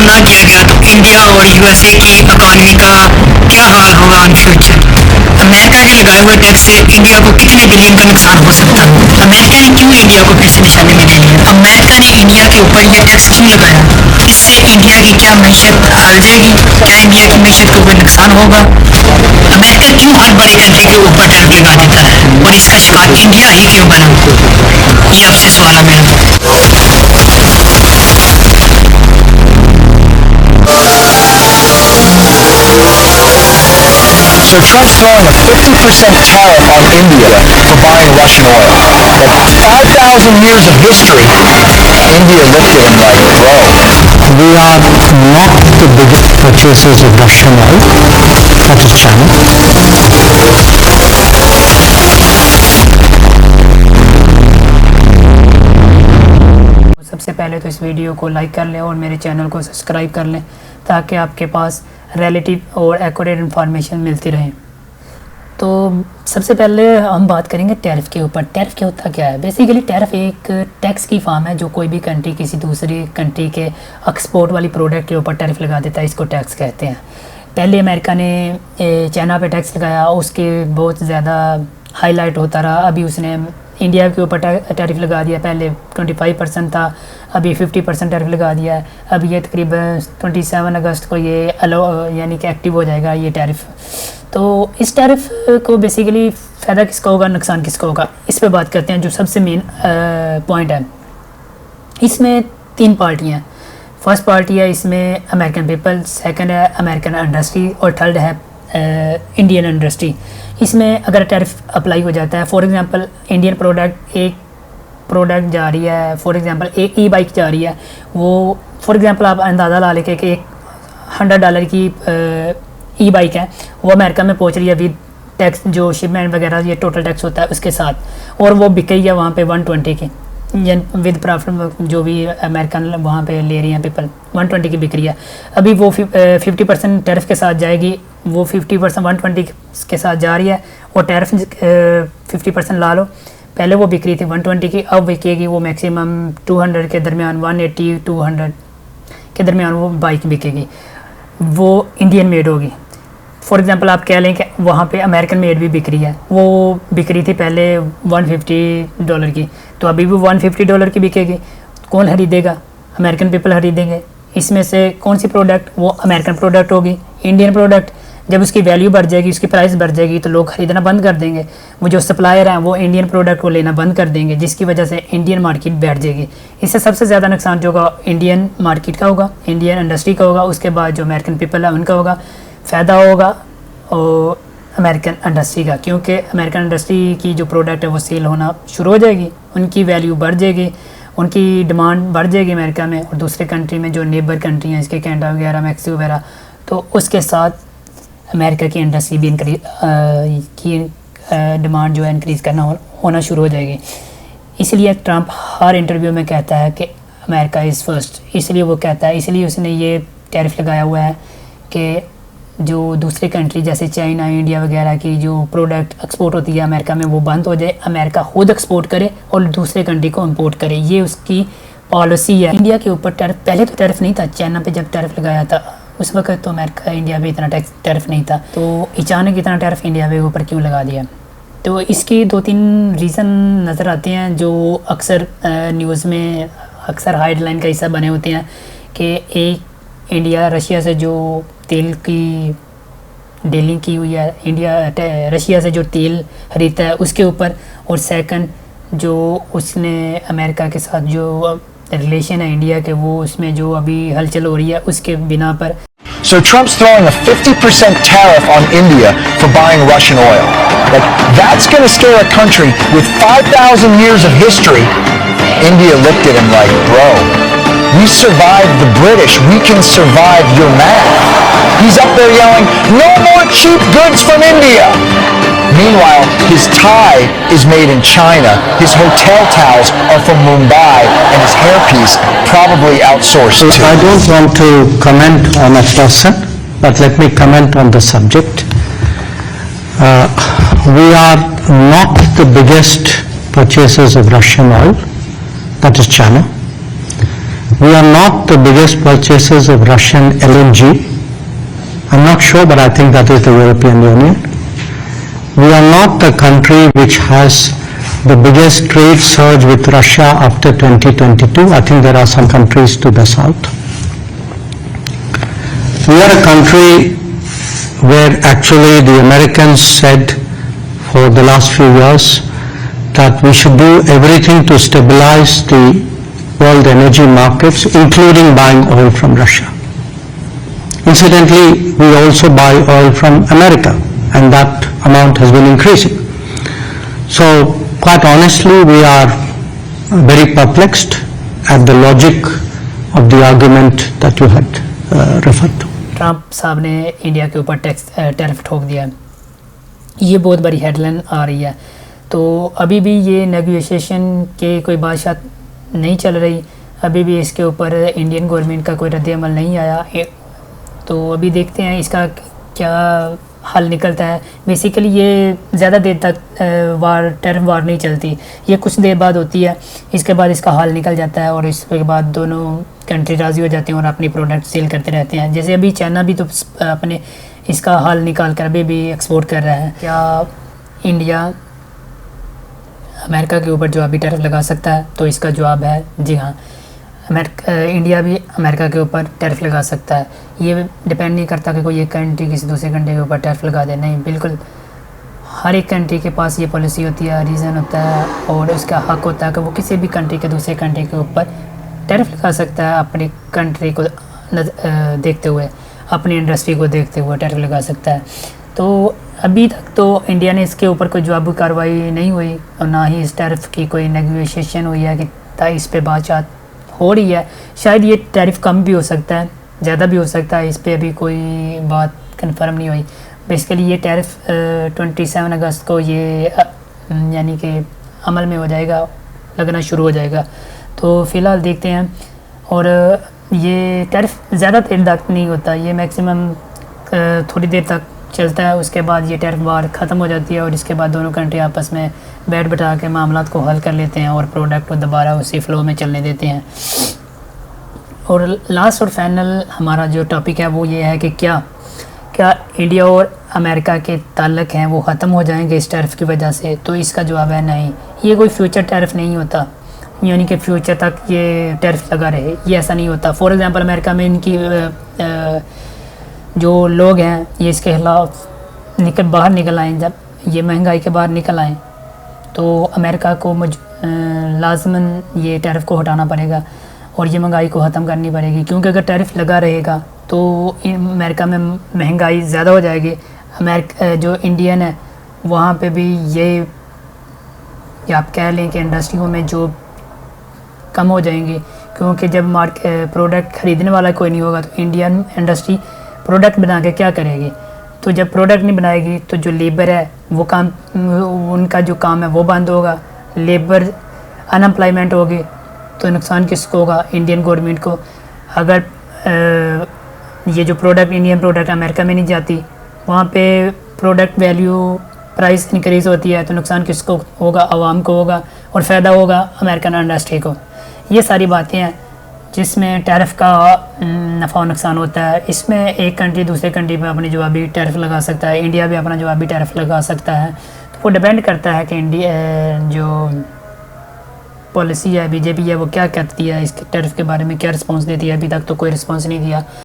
ना किया गया तो इंडिया और यूएसए की इकॉनमी का क्या हाल होगा इन फ्यूचर। अमेरिका के लगाए हुए टैक्स से इंडिया को कितने बिलियन का नुकसान हो सकता है। अमेरिका ने क्यों इंडिया को फिर से निशाने में ले लिया। अमेरिका ने इंडिया के ऊपर ये टैक्स क्यों लगाया। इससे इंडिया की क्या मीशत हार जाएगी, क्या इंडिया की मीशत को कोई नुकसान होगा। अमेरिका क्यों हर बड़ी कंट्री के ऊपर टैरिफ लगा देता है और इसका शिकार इंडिया ही क्यों बना। ये आपसे सवाल है मेरा। So Trump's throwing a 50% tariff on India for buying Russian oil. But 5,000 years of history, India looked at him like, bro. We are not the biggest purchasers of Russian oil, that is China. सबसे पहले तो इस video को like कर लें और मेरे channel को सब्सक्राइब कर लें ताकि आपके पास रिलेटिव और एक्यूरेट इन्फॉर्मेशन मिलती रहे। तो सबसे पहले हम बात करेंगे टैरिफ के ऊपर। टैरिफ क्या होता क्या है। बेसिकली टैरिफ एक टैक्स की फॉर्म है जो कोई भी कंट्री किसी दूसरी कंट्री के एक्सपोर्ट वाली प्रोडक्ट के ऊपर टैरिफ लगा देता है, इसको टैक्स कहते हैं। पहले अमेरिका ने चाइना पे टैक्स लगाया, उसके बहुत ज़्यादा हाईलाइट होता रहा। अभी उसने इंडिया के ऊपर टैरिफ लगा दिया। पहले 25% था, अभी 50% टैरिफ लगा दिया है। अब ये तकरीबन 27 अगस्त को ये अलो यानी कि एक्टिव हो जाएगा ये टैरिफ। तो इस टैरिफ को बेसिकली फ़ायदा किसका होगा, नुकसान किसका होगा, इस पे बात करते हैं। जो सबसे मेन पॉइंट है, इसमें 3 पार्टियाँ हैं। फर्स्ट पार्टी है इसमें अमेरिकन पीपल, सेकंड है अमेरिकन इंडस्ट्री और थर्ड है इंडियन इंडस्ट्री। इसमें अगर टैरिफ अप्लाई हो जाता है, फॉर एग्जांपल इंडियन प्रोडक्ट एक प्रोडक्ट जा रही है, फॉर एग्जांपल एक ई बाइक जा रही है, वो फॉर एग्जांपल आप अंदाज़ा ला लेके कि एक $100 की ई बाइक है, वो अमेरिका में पहुंच रही है विद टैक्स, जो शिपमेंट वगैरह ये टोटल टैक्स होता है उसके साथ, और वो बिक रही है वहाँ पे 120 की विद प्रॉफिट, जो भी अमेरिकन वहाँ पे ले रही हैं पीपल 120 की बिक रही है। अभी वो 50% टैरिफ के साथ जाएगी, वो 50% 120 के साथ जा रही है, और टैरिफ 50% ला लो। पहले वो बिक रही थी 120 की, अब बिकेगी वो मैक्सिमम 200 के दरमियान, 180-200 के दरमियान वो बाइक बिकेगी। वो इंडियन मेड होगी। फॉर एग्जांपल आप कह लें कि वहाँ पे अमेरिकन मेड भी बिक रही है, वो बिक रही थी पहले $150 की, तो अभी भी $150 की बिकेगी। कौन खरीदेगा, अमेरिकन पीपल खरीदेंगे। इसमें से कौन सी प्रोडक्ट, वो अमेरिकन प्रोडक्ट होगी, इंडियन प्रोडक्ट। जब उसकी वैल्यू बढ़ जाएगी, उसकी प्राइस बढ़ जाएगी, तो लोग ख़रीदना बंद कर देंगे। वो जो सप्लायर हैं वो इंडियन प्रोडक्ट को लेना बंद कर देंगे, जिसकी वजह से इंडियन मार्केट बैठ जाएगी। इससे सबसे ज़्यादा नुकसान जो होगा इंडियन मार्केट का होगा, इंडियन इंडस्ट्री का होगा। उसके बाद जो अमेरिकन पीपल है उनका होगा, फ़ायदा होगा और अमेरिकन इंडस्ट्री का, क्योंकि अमेरिकन इंडस्ट्री की जो प्रोडक्ट है वो सेल होना शुरू हो जाएगी, उनकी वैल्यू बढ़ जाएगी, उनकी डिमांड बढ़ जाएगी अमेरिका में और दूसरे कंट्री में जो नेबर कंट्री हैं, इसके कैनेडा वगैरह, मैक्सिको वगैरह, तो उसके साथ अमेरिका की इंडस्ट्री भी की डिमांड जो है इंक्रीज़ करना होना शुरू हो जाएगी। इसलिए ट्रंप हर इंटरव्यू में कहता है कि अमेरिका इज़ फर्स्ट, इसलिए वो कहता है, इसलिए उसने ये टैरिफ लगाया हुआ है कि जो दूसरी कंट्री जैसे चाइना, इंडिया वगैरह की जो प्रोडक्ट एक्सपोर्ट होती है अमेरिका में, वो बंद हो जाए, अमेरिका खुद एक्सपोर्ट करे और दूसरे कंट्री को इंपोर्ट करे। ये उसकी पॉलिसी है। इंडिया के ऊपर टैरिफ, पहले तो टैरिफ नहीं था, चाइना पे जब टैरिफ लगाया था उस वक्त तो अमेरिका इंडिया पे इतना टैरिफ नहीं था, तो अचानक इतना टैरिफ इंडिया के ऊपर क्यों लगा दिया। तो इसकी 2-3 रीज़न नज़र आते हैं जो अक्सर न्यूज़ में अक्सर हेडलाइन का हिस्सा बने होते हैं कि एक इंडिया रशिया से जो तेल की डीलिंग की हुई है, इंडिया रशिया से जो तेल खरीदता है उसके ऊपर, और सेकंड जो उसने अमेरिका के साथ जो रिलेशन है इंडिया के, वो उसमें जो अभी हलचल हो रही है उसके बिना पर। So Trump's throwing a 50% tariff on India for buying Russian oil. Like, that's going to scare a country with 5,000 years of history. India looked at him like, bro, we survived the British, we can survive your math. He's up there yelling, no more cheap goods from India. Meanwhile, his tie is made in China, his hotel towels are from Mumbai, and his hairpiece probably outsourced too. I don't want to comment on a person, but let me comment on the subject. We are not the biggest purchasers of Russian oil, that is China. We are not the biggest purchasers of Russian LNG. I'm not sure, but I think that is the European Union. We are not the country which has the biggest trade surge with Russia after 2022. I think there are some countries to the south. We are a country where actually the Americans said for the last few years that we should do everything to stabilize the world energy markets, including buying oil from Russia. Incidentally, we also buy oil from America, and that amount has been increasing. So, quite honestly, we are very perplexed at the logic of the argument that you had referred to. Trump साहब ने India के ऊपर tariff ठोक दिया है, ये बहुत बड़ी हेडलाइन आ रही है। तो अभी भी ये नेगोशिएशन के कोई बात नहीं चल रही, अभी भी इसके ऊपर इंडियन गवर्नमेंट का कोई रद्द-ए-अमल नहीं आया। तो अभी देखते हैं इसका क्या हल निकलता है। बेसिकली ये ज़्यादा देर तक टैरिफ वार नहीं चलती, ये कुछ देर बाद होती है, इसके बाद इसका हल निकल जाता है और इसके बाद दोनों कंट्री राज़ी हो जाते हैं और अपनी प्रोडक्ट सेल करते रहते हैं। जैसे अभी चाइना भी तो अपने इसका हल निकाल कर अभी भी एक्सपोर्ट कर रहा है। क्या इंडिया अमेरिका के ऊपर जवाबी टैरिफ लगा सकता है? तो इसका जवाब है जी हाँ, इंडिया भी अमेरिका के ऊपर टैरिफ लगा सकता है। ये डिपेंड नहीं करता कि कोई एक कंट्री किसी दूसरे कंट्री के ऊपर टैरिफ लगा दे, नहीं, बिल्कुल हर एक कंट्री के पास ये पॉलिसी होती है, रीज़न होता है और उसका हक होता है कि वो किसी भी कंट्री के दूसरे कंट्री के ऊपर टैरिफ लगा सकता है। अपनी कंट्री को देखते हुए, अपनी इंडस्ट्री को देखते हुए टैरिफ लगा सकता है। तो अभी तक तो इंडिया ने इसके ऊपर कोई जवाबी कार्रवाई नहीं हुई और ना ही इस टैरिफ की कोई नेगोशिएशन हुई है कि इस पे बातचीत हो रही है। शायद ये टैरिफ कम भी हो सकता है, ज़्यादा भी हो सकता है, इस पे अभी कोई बात कंफर्म नहीं हुई। बेसिकली ये टैरिफ 27 अगस्त को ये यानी कि अमल में हो जाएगा, लगना शुरू हो जाएगा। तो फ़िलहाल देखते हैं। और ये टैरिफ ज़्यादा देर तक नहीं होता, ये मैक्सिमम थोड़ी देर तक चलता है, उसके बाद ये टैरिफ वार ख़त्म हो जाती है और इसके बाद दोनों कंट्री आपस में बैठ बैठा के मामला को हल कर लेते हैं और प्रोडक्ट को दोबारा उसी फ़्लो में चलने देते हैं। और लास्ट और फाइनल हमारा जो टॉपिक है वो ये है कि क्या इंडिया और अमेरिका के ताल्लुक़ हैं वो ख़त्म हो जाएंगे इस टैरिफ की वजह से? तो इसका जवाब है नहीं, ये कोई फ्यूचर टैरिफ नहीं होता, यानी कि फ्यूचर तक ये टैरिफ लगा रहे, ये ऐसा नहीं होता। फॉर एग्ज़ाम्पल अमेरिका में इनकी जो लोग हैं ये इसके खिलाफ बाहर निकल आएँ, जब ये महंगाई के बाहर निकल आएँ तो अमेरिका को लाजमन ये टैरिफ को हटाना पड़ेगा और ये महंगाई को ख़त्म करनी पड़ेगी, क्योंकि अगर टैरिफ लगा रहेगा तो अमेरिका में महंगाई ज़्यादा हो जाएगी। अमेरिका जो इंडियन है वहाँ पे भी ये आप कह लें कि इंडस्ट्रियों में जो कम हो जाएंगी, क्योंकि जब प्रोडक्ट ख़रीदने वाला कोई नहीं होगा तो इंडियन इंडस्ट्री प्रोडक्ट बना के क्या करेगी? तो जब प्रोडक्ट नहीं बनाएगी तो जो लेबर है वो काम, उनका जो काम है वो बंद होगा, लेबर अनएम्प्लॉयमेंट होगी, तो नुकसान किसको होगा? इंडियन गवर्नमेंट को। अगर ये जो प्रोडक्ट इंडियन प्रोडक्ट अमेरिका में नहीं जाती, वहाँ पे प्रोडक्ट वैल्यू प्राइस इंक्रीज़ होती है, तो नुकसान किसको होगा? आवाम को होगा और फ़ायदा होगा अमेरिकन इंडस्ट्री को। ये सारी बातें हैं जिसमें टैरिफ का नफ़ा और नुकसान होता है। इसमें एक कंट्री दूसरे कंट्री पे अपनी जवाबी टैरिफ लगा सकता है, इंडिया भी अपना जवाबी टैरिफ लगा सकता है। तो वो डिपेंड करता है कि इंडिया जो पॉलिसी है, बीजेपी है, वो क्या कहती है, इसके टैरिफ के बारे में क्या रिस्पॉन्स देती है। अभी तक तो कोई रिस्पॉन्स नहीं दिया।